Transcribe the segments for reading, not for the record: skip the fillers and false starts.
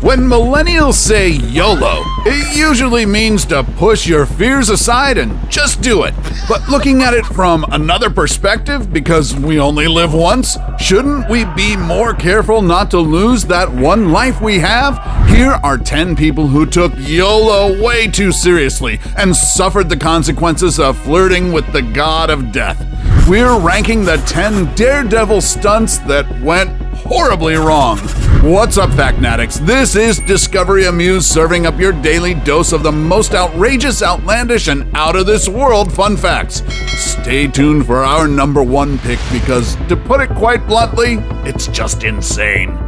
When millennials say YOLO, it usually means to push your fears aside and just do it. But looking at it from another perspective, because we only live once, shouldn't we be more careful not to lose that one life we have? Here are 10 people who took YOLO way too seriously and suffered the consequences of flirting with the god of death. We're ranking the 10 daredevil stunts that went horribly wrong. What's up, Factnatics? This is Discovery Amuse, serving up your daily dose of the most outrageous, outlandish, and out-of-this-world fun facts. Stay tuned for our number one pick because, to put it quite bluntly, it's just insane.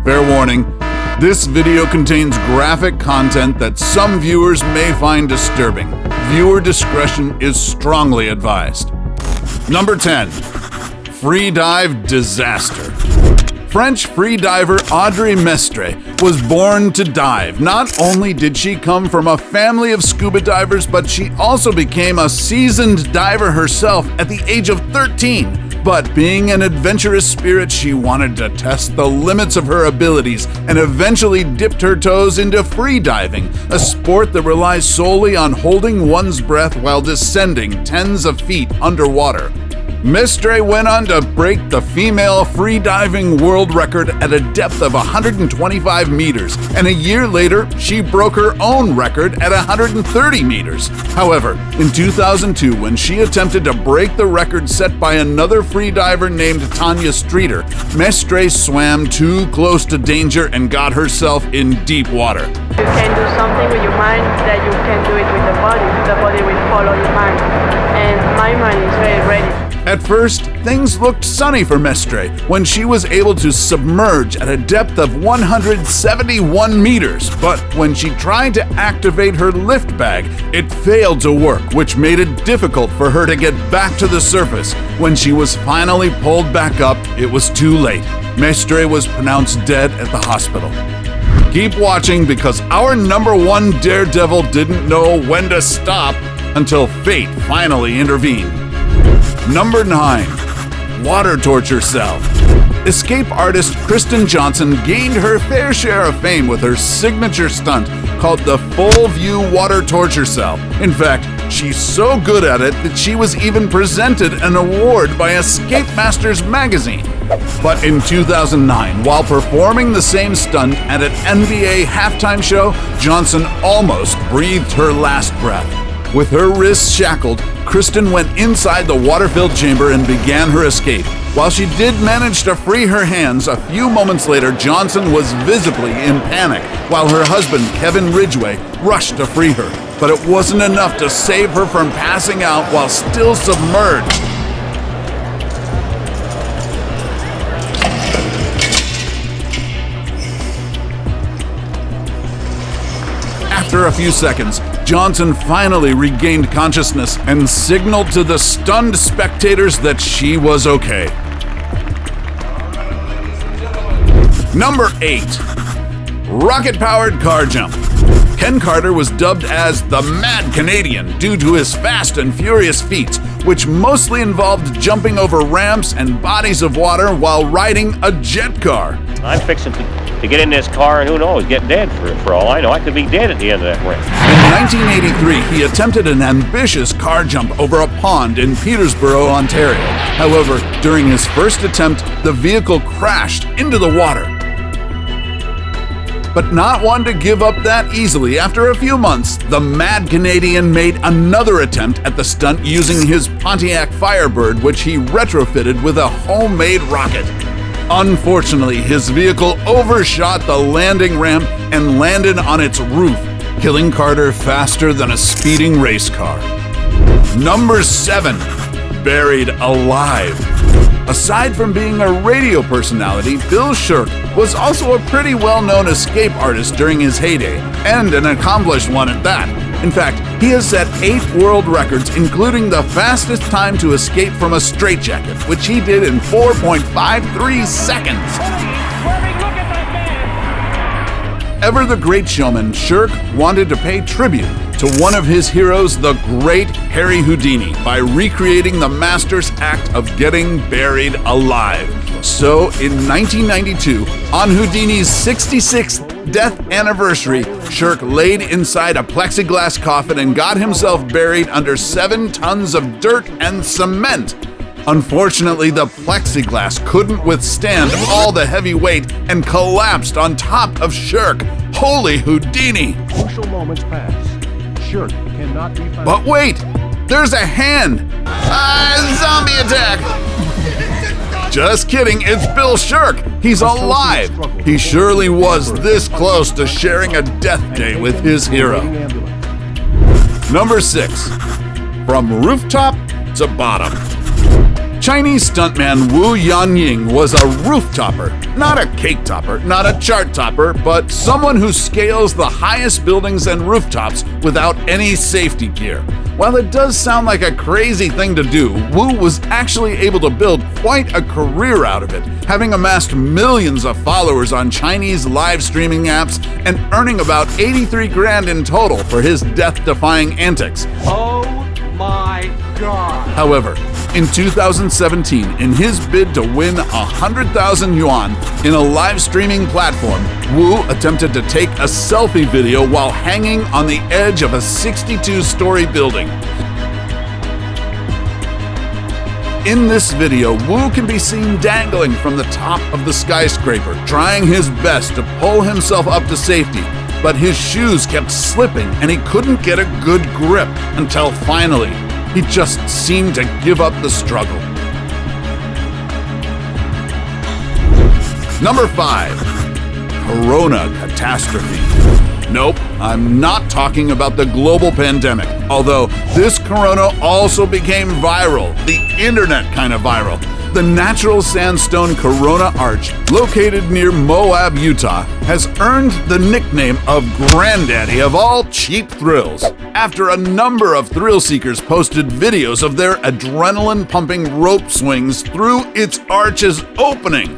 Fair warning, this video contains graphic content that some viewers may find disturbing. Viewer discretion is strongly advised. Number 10. Freedive Disaster. French freediver Audrey Mestre was born to dive. Not only did she come from a family of scuba divers, but she also became a seasoned diver herself at the age of 13. But being an adventurous spirit, she wanted to test the limits of her abilities and eventually dipped her toes into freediving, a sport that relies solely on holding one's breath while descending tens of feet underwater. Mestre went on to break the female freediving world record at a depth of 125 meters, and a year later, she broke her own record at 130 meters. However, in 2002, when she attempted to break the record set by another freediver named Tanya Streeter, Mestre swam too close to danger and got herself in deep water. You can do something with your mind that you can do it with the body will follow your mind, and my mind is very ready. At first, things looked sunny for Mestre when she was able to submerge at a depth of 171 meters, but when she tried to activate her lift bag, it failed to work, which made it difficult for her to get back to the surface. When she was finally pulled back up, it was too late. Mestre was pronounced dead at the hospital. Keep watching because our number one daredevil didn't know when to stop until fate finally intervened. Number 9. Water Torture Cell. Escape artist Kristen Johnson gained her fair share of fame with her signature stunt called the Full View Water Torture Cell. In fact, she's so good at it that she was even presented an award by Escape Masters magazine. But in 2009, while performing the same stunt at an NBA halftime show, Johnson almost breathed her last breath. With her wrists shackled, Kristen went inside the water-filled chamber and began her escape. While she did manage to free her hands, a few moments later, Johnson was visibly in panic, while her husband, Kevin Ridgway, rushed to free her. But it wasn't enough to save her from passing out while still submerged. After a few seconds, Johnson finally regained consciousness and signaled to the stunned spectators that she was okay. Number 8. Rocket-powered car jump. Ken Carter was dubbed as the Mad Canadian due to his fast and furious feats, which mostly involved jumping over ramps and bodies of water while riding a jet car. I'm fixing to get in this car and who knows, get dead for all I know. I could be dead at the end of that ramp. In 1983, he attempted an ambitious car jump over a pond in Peterborough, Ontario. However, during his first attempt, the vehicle crashed into the water. But not one to give up that easily, after a few months, the Mad Canadian made another attempt at the stunt using his Pontiac Firebird, which he retrofitted with a homemade rocket. Unfortunately, his vehicle overshot the landing ramp and landed on its roof, killing Carter faster than a speeding race car. Number 7. Buried Alive. Aside from being a radio personality, Bill Shirk was also a pretty well-known escape artist during his heyday, and an accomplished one at that. In fact, he has set 8 world records, including the fastest time to escape from a straitjacket, which he did in 4.53 seconds. Ever the great showman, Shirk wanted to pay tribute to one of his heroes, the great Harry Houdini, by recreating the master's act of getting buried alive. So, in 1992, on Houdini's 66th death anniversary, Shirk laid inside a plexiglass coffin and got himself buried under 7 tons of dirt and cement. Unfortunately, the plexiglass couldn't withstand all the heavy weight and collapsed on top of Shirk. Holy Houdini! Crucial moments pass. Shirk cannot be found. But wait! There's a hand! Zombie attack! Just kidding, it's Bill Shirk! He's alive! He surely was this close to sharing a death day with his hero. Number 6. From rooftop to bottom. Chinese stuntman Wu Yanning was a rooftopper, not a cake topper, not a chart topper, but someone who scales the highest buildings and rooftops without any safety gear. While it does sound like a crazy thing to do, Wu was actually able to build quite a career out of it, having amassed millions of followers on Chinese live streaming apps and earning about 83 grand in total for his death-defying antics. Oh my God. However, in 2017, in his bid to win 100,000 yuan in a live streaming platform, Wu attempted to take a selfie video while hanging on the edge of a 62-story building. In this video, Wu can be seen dangling from the top of the skyscraper, trying his best to pull himself up to safety, but his shoes kept slipping and he couldn't get a good grip until finally, he just seemed to give up the struggle. Number 5. Corona Catastrophe. Nope, I'm not talking about the global pandemic, although this corona also became viral, the internet kind of viral. The natural sandstone Corona Arch, located near Moab, Utah, has earned the nickname of Granddaddy of all cheap thrills, after a number of thrill seekers posted videos of their adrenaline-pumping rope swings through its arch's opening.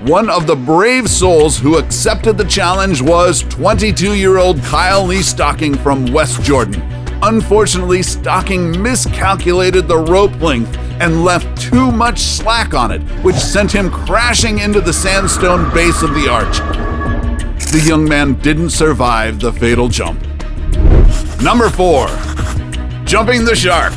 One of the brave souls who accepted the challenge was 22-year-old Kyle Lee Stocking from West Jordan. Unfortunately, Stocking miscalculated the rope length and left too much slack on it, which sent him crashing into the sandstone base of the arch. The young man didn't survive the fatal jump. Number 4. Jumping the shark.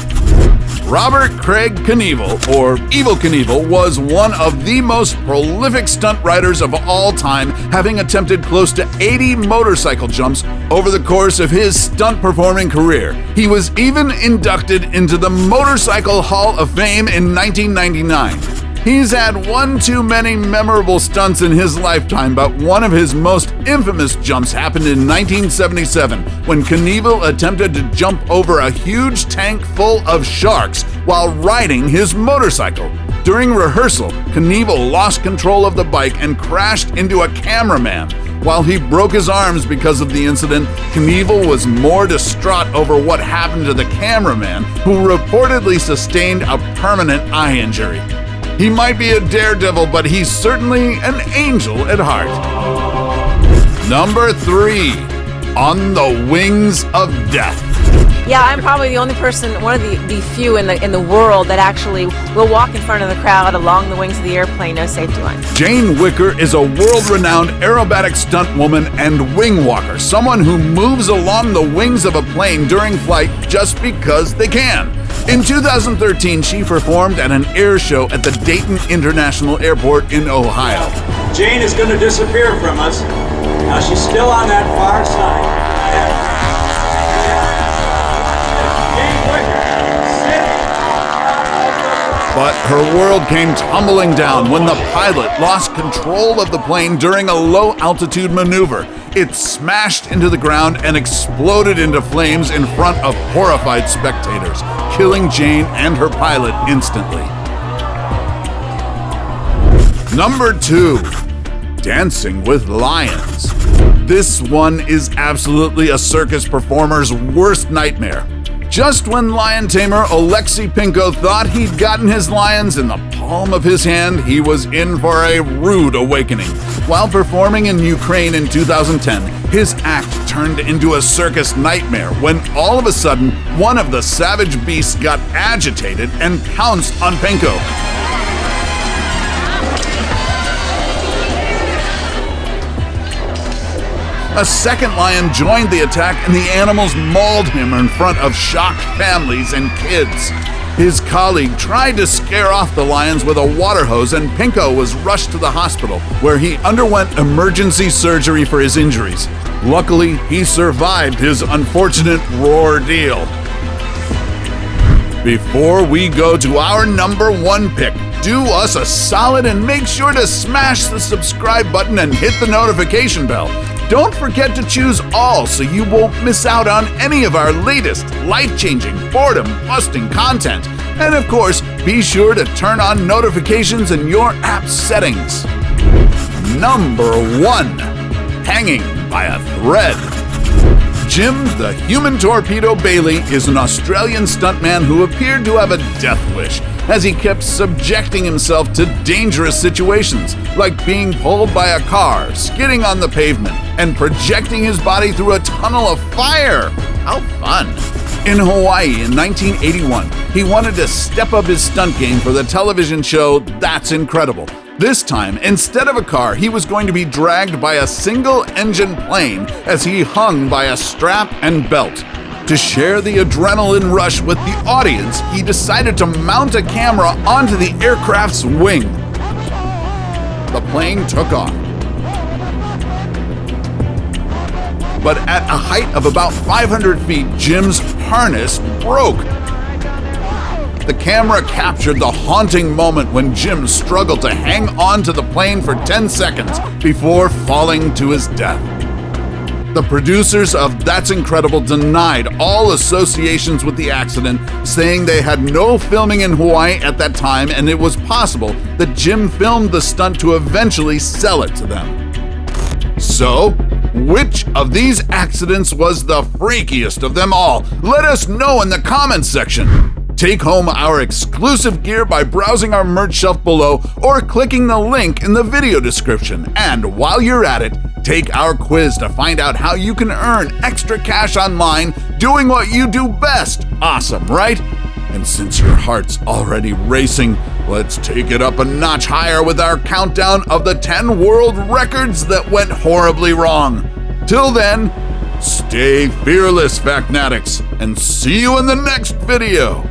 Robert Craig Knievel, or Evel Knievel, was one of the most prolific stunt riders of all time, having attempted close to 80 motorcycle jumps over the course of his stunt performing career. He was even inducted into the Motorcycle Hall of Fame in 1999. He's had one too many memorable stunts in his lifetime, but one of his most infamous jumps happened in 1977 when Knievel attempted to jump over a huge tank full of sharks while riding his motorcycle. During rehearsal, Knievel lost control of the bike and crashed into a cameraman. While he broke his arms because of the incident, Knievel was more distraught over what happened to the cameraman, who reportedly sustained a permanent eye injury. He might be a daredevil, but he's certainly an angel at heart. Number 3. On the Wings of Death. Yeah, I'm probably the only person, one of the few in the world that actually will walk in front of the crowd along the wings of the airplane, no safety lines. Jane Wicker is a world-renowned aerobatic stunt woman and wing walker, someone who moves along the wings of a plane during flight just because they can. In 2013, she performed at an air show at the Dayton International Airport in Ohio. Jane is going to disappear from us. Now she's still on that far side. But her world came tumbling down when the pilot lost control of the plane during a low-altitude maneuver. It smashed into the ground and exploded into flames in front of horrified spectators, killing Jane and her pilot instantly. Number 2. Dancing with Lions. This one is absolutely a circus performer's worst nightmare. Just when lion tamer Oleksiy Pinko thought he'd gotten his lions in the palm of his hand, he was in for a rude awakening. While performing in Ukraine in 2010, his act turned into a circus nightmare when all of a sudden, one of the savage beasts got agitated and pounced on Pinko. A second lion joined the attack and the animals mauled him in front of shocked families and kids. His colleague tried to scare off the lions with a water hose, and Pinko was rushed to the hospital, where he underwent emergency surgery for his injuries. Luckily, he survived his unfortunate roar deal. Before we go to our number 1 pick, do us a solid and make sure to smash the subscribe button and hit the notification bell. Don't forget to choose all so you won't miss out on any of our latest life-changing, boredom-busting content. And of course, be sure to turn on notifications in your app settings. Number 1. Hanging by a thread. Jim the Human Torpedo Bailey is an Australian stuntman who appeared to have a death wish, as he kept subjecting himself to dangerous situations, like being pulled by a car, skidding on the pavement, and projecting his body through a tunnel of fire. How fun! In Hawaii in 1981, he wanted to step up his stunt game for the television show That's Incredible. This time, instead of a car, he was going to be dragged by a single-engine plane as he hung by a strap and belt. To share the adrenaline rush with the audience, he decided to mount a camera onto the aircraft's wing. The plane took off. But at a height of about 500 feet, Jim's harness broke. The camera captured the haunting moment when Jim struggled to hang on to the plane for 10 seconds before falling to his death. The producers of That's Incredible denied all associations with the accident, saying they had no filming in Hawaii at that time and it was possible that Jim filmed the stunt to eventually sell it to them. So, which of these accidents was the freakiest of them all? Let us know in the comments section. Take home our exclusive gear by browsing our merch shelf below or clicking the link in the video description. And while you're at it, take our quiz to find out how you can earn extra cash online doing what you do best. Awesome, right? And since your heart's already racing, let's take it up a notch higher with our countdown of the 10 world records that went horribly wrong. Till then, stay fearless, Factnatics, and see you in the next video.